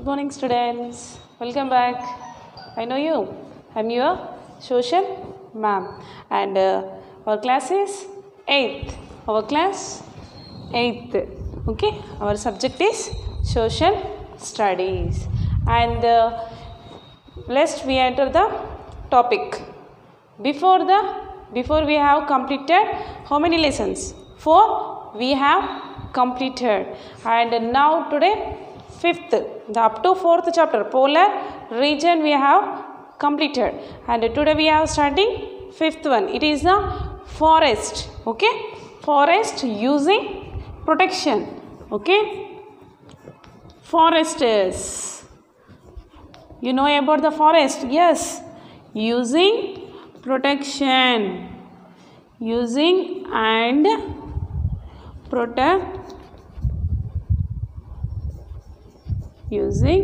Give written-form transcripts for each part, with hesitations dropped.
Good morning, students. Welcome back. I know you. I'm your social ma'am, and our class is 8th. Our class 8th. Okay. Our subject is social studies, and lest we enter the topic. Before we have completed how many lessons? 4 we have completed, and now today 5th, the up to 4th chapter, polar region we have completed, and today we are starting 5th one. It is the forest. Okay, forest using protection. Okay, foresters, you know about the forest? Yes, using protection, using and protect, using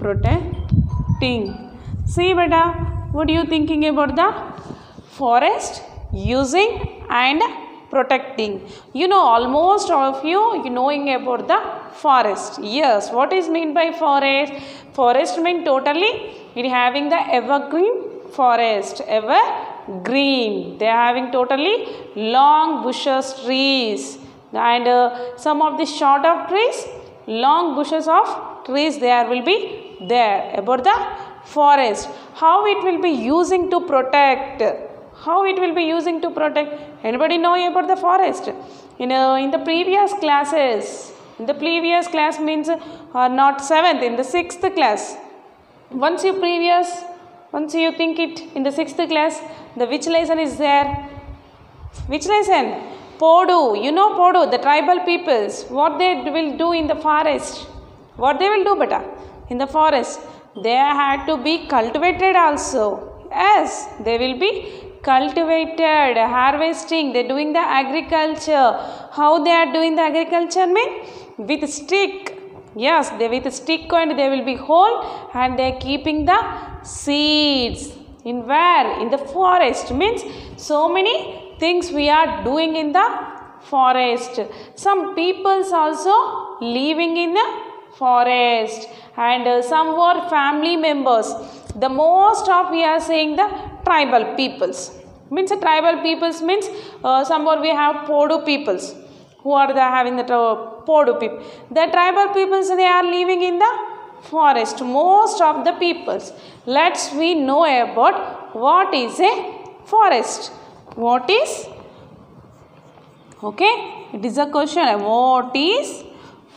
protecting. See beta, what are you thinking about the forest using and protecting? You know, almost all of you knowing about the forest. Yes, what is meant by forest? Forest means totally it having the evergreen forest, evergreen. They are having totally long bushes, trees, and some of the short of trees, long bushes of trees there will be there. About the forest, how it will be using to protect, how it will be using to protect. Anybody know about the forest? In the previous classes, in the previous class means not 7th, in the 6th class, once you think it in the 6th class, the which lesson is there? Which lesson? Podu. You know Podu, the tribal peoples, what they will do in the forest. What they will do beta? In the forest, they had to be cultivated also. Yes, they will be cultivated, harvesting, they are doing the agriculture. How they are doing the agriculture mean? With stick. Yes, they with stick, and they will be whole, and they are keeping the seeds. In where? In the forest. Means so many things we are doing in the forest. Some peoples also living in the forest, and some were family members. The most of we are saying the tribal peoples. Means tribal peoples means somewhere we have Podu peoples, who are having the Podu people. The tribal peoples, they are living in the forest. Most of the peoples. Let's we know about what is a forest. What is? Okay, it is a question. What is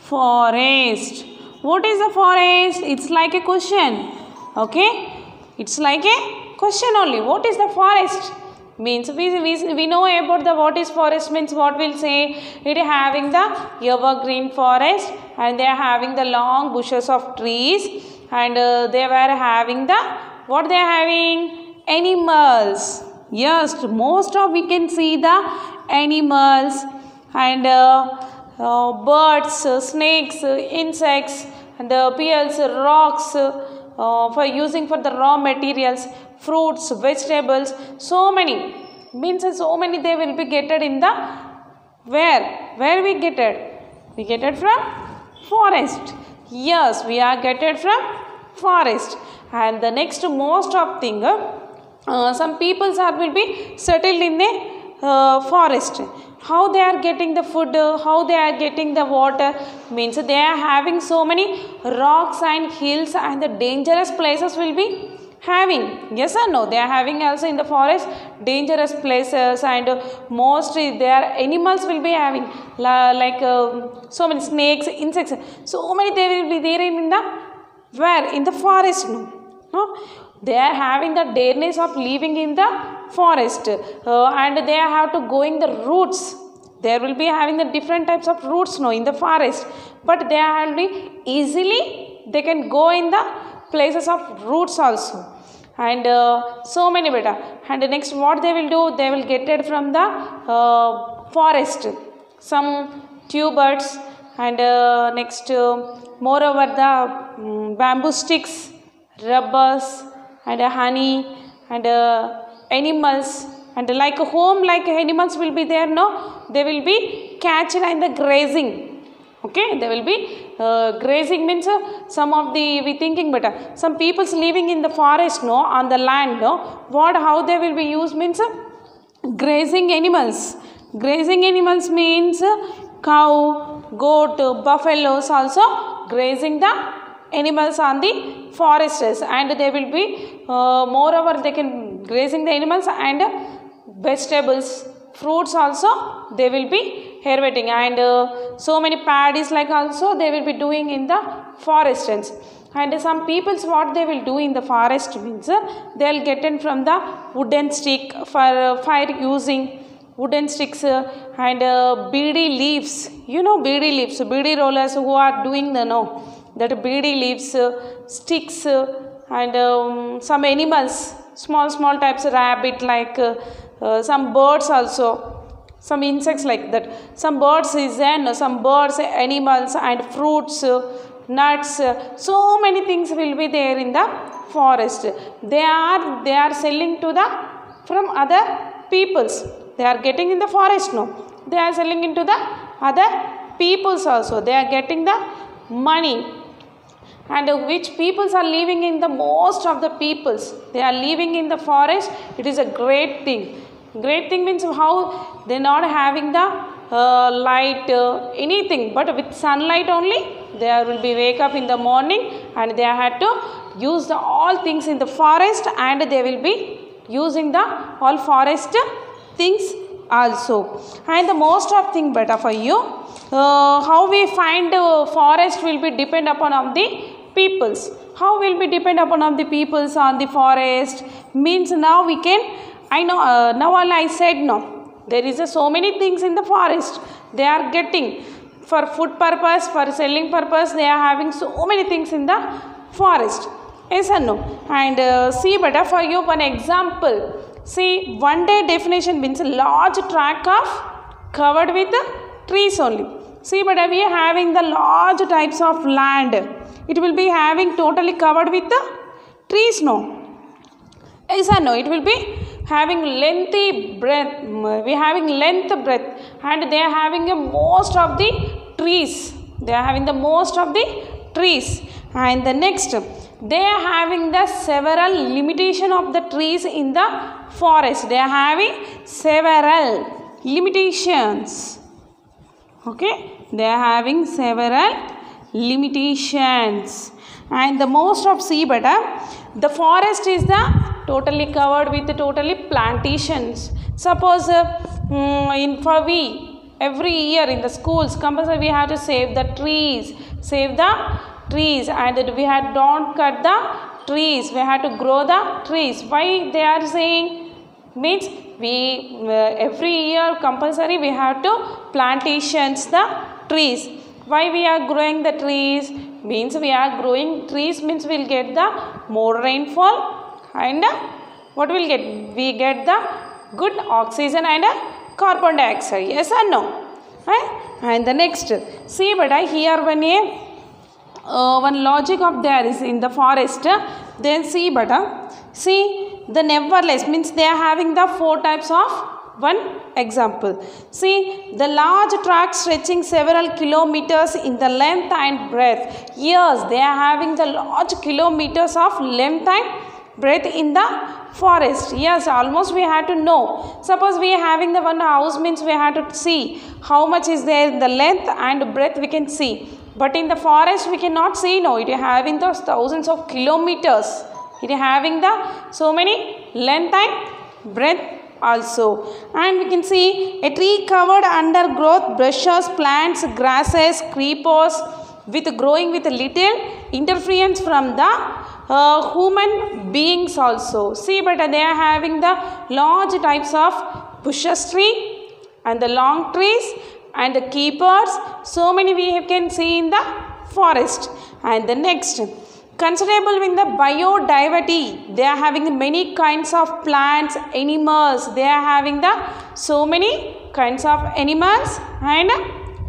forest? What is a forest? It's like a question. Okay, it's like a question only. What is the forest? Means we know about the what is forest means what we'll say. It is having the evergreen forest, and they are having the long bushes of trees, and they were having the what they are having? Animals. Yes, most of we can see the animals, and birds, snakes, insects, and the peels, rocks, for using for the raw materials, fruits, vegetables, so many. Means so many they will be getted in the where we get it? We get it from forest. Yes, we are getted from forest. And the next most of thing, some peoples will be settled in the forest. How they are getting the food, how they are getting the water, means they are having so many rocks and hills, and the dangerous places will be having. Yes or no? They are having also in the forest dangerous places, and mostly their animals will be having like so many snakes, insects, so many they will be there in the where? In the forest. No? They are having the dareness of living in the forest, and they have to go in the roots. There will be having the different types of roots in the forest, but they will be easily they can go in the places of roots also, and so many beta. And next what they will do? They will get it from the forest, some tubers, and next moreover the bamboo sticks, rubbers, and honey, and animals, and like a home, like animals will be there. No, they will be catched and the grazing. Okay, they will be grazing means some of the we thinking better. Some people's living in the forest, no, on the land, no. How they will be used means grazing animals. Grazing animals means cow, goat, buffaloes also grazing the animals on the forests, and they will be moreover they can grazing the animals, and vegetables, fruits also they will be harvesting, and so many paddies like also they will be doing in the forests. And some peoples what they will do in the forest means they will get in from the wooden stick for fire using wooden sticks, and beedi leaves, you know, beedi leaves, beedi rollers who are doing the that beedi leaves, sticks, and some animals, small types of rabbit, like some birds also, some insects like that, some birds is and some birds, animals, and fruits, nuts, so many things will be there in the forest. They are selling to the from other peoples. They are getting in the forest, no. They are selling into the other peoples also. They are getting the money. And which peoples are living in the most of the peoples. They are living in the forest. It is a great thing. Great thing means how they are not having the light, anything, but with sunlight only. They will be wake up in the morning, and they had to use the all things in the forest, and they will be using the all forest things also. And the most of thing better for you, how we find forest will be depend upon the peoples. How will be depend upon the peoples on the forest means now we can, I know now all I said, no, there is so many things in the forest. They are getting for food purpose, for selling purpose, they are having so many things in the forest. Yes or no? And see better for you one example. See, one day definition means a large tract of covered with trees only. See, but we are having the large types of land. It will be having totally covered with the trees, no? Yes or no? It will be having lengthy breadth. We are having length breadth, and they are having most of the trees. They are having the most of the trees. And the next, they are having the several limitation of the trees in the forest. They are having several limitations. Okay, they are having several limitations. And the most of see better, the forest is the totally covered with the totally plantations. Suppose every year in the schools compulsory we have to save the trees, and we had don't cut the trees, we have to grow the trees. Why they are saying means we every year compulsory we have to plantations the trees. Why we are growing the trees means we are growing trees means we will get the more rainfall, and what will get? We get the good oxygen and carbon dioxide. Yes or no? And the next, see but here one logic of there is in the forest. Then see but see the nevertheless means they are having the four types of one example. See the large tract stretching several kilometers in the length and breadth. Yes, they are having the large kilometers of length and breadth in the forest. Yes, almost we have to know. Suppose we are having the one house means we have to see how much is there in the length and breadth we can see. But in the forest we cannot see, no. It is having those thousands of kilometers. It is having the so many length and breadth also. And we can see a tree covered undergrowth, bushes, plants, grasses, creepers with growing with a little interference from the human beings also. See but they are having the large types of bushes tree and the long trees and the keepers. So many we can see in the forest. And the next, considerable in the biodiversity. They are having many kinds of plants, animals. They are having the so many kinds of animals and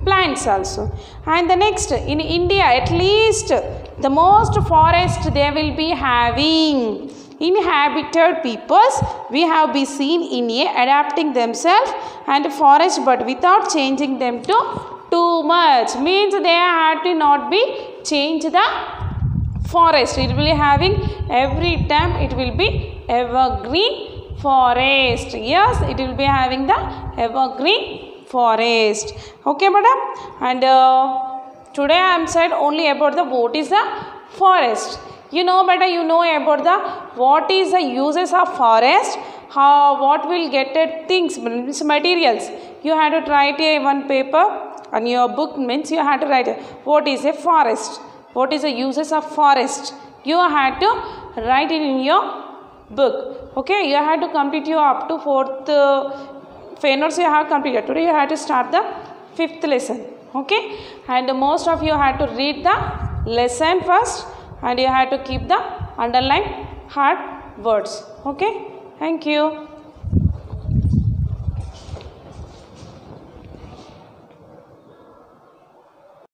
plants also. And the next, in India at least the most forest they will be having. Inhabited peoples we have been seen in adapting themselves and forest but without changing them to too much means they had to not be change the forest. It will be having every time it will be evergreen forest. Yes, it will be having the evergreen forest. Okay madam, and today I am said only about the what is the forest. You know better, you know about the what is the uses of forest, how what will get at things means materials. You had to write a one paper on your book means you had to write what is a forest, what is the uses of forest. You had to write it in your book. Okay, you had to complete your up to 4th notes you have completed. Today you had to start the 5th lesson. Okay, and most of you had to read the lesson first and you had to keep the underline hard words. Okay, thank you.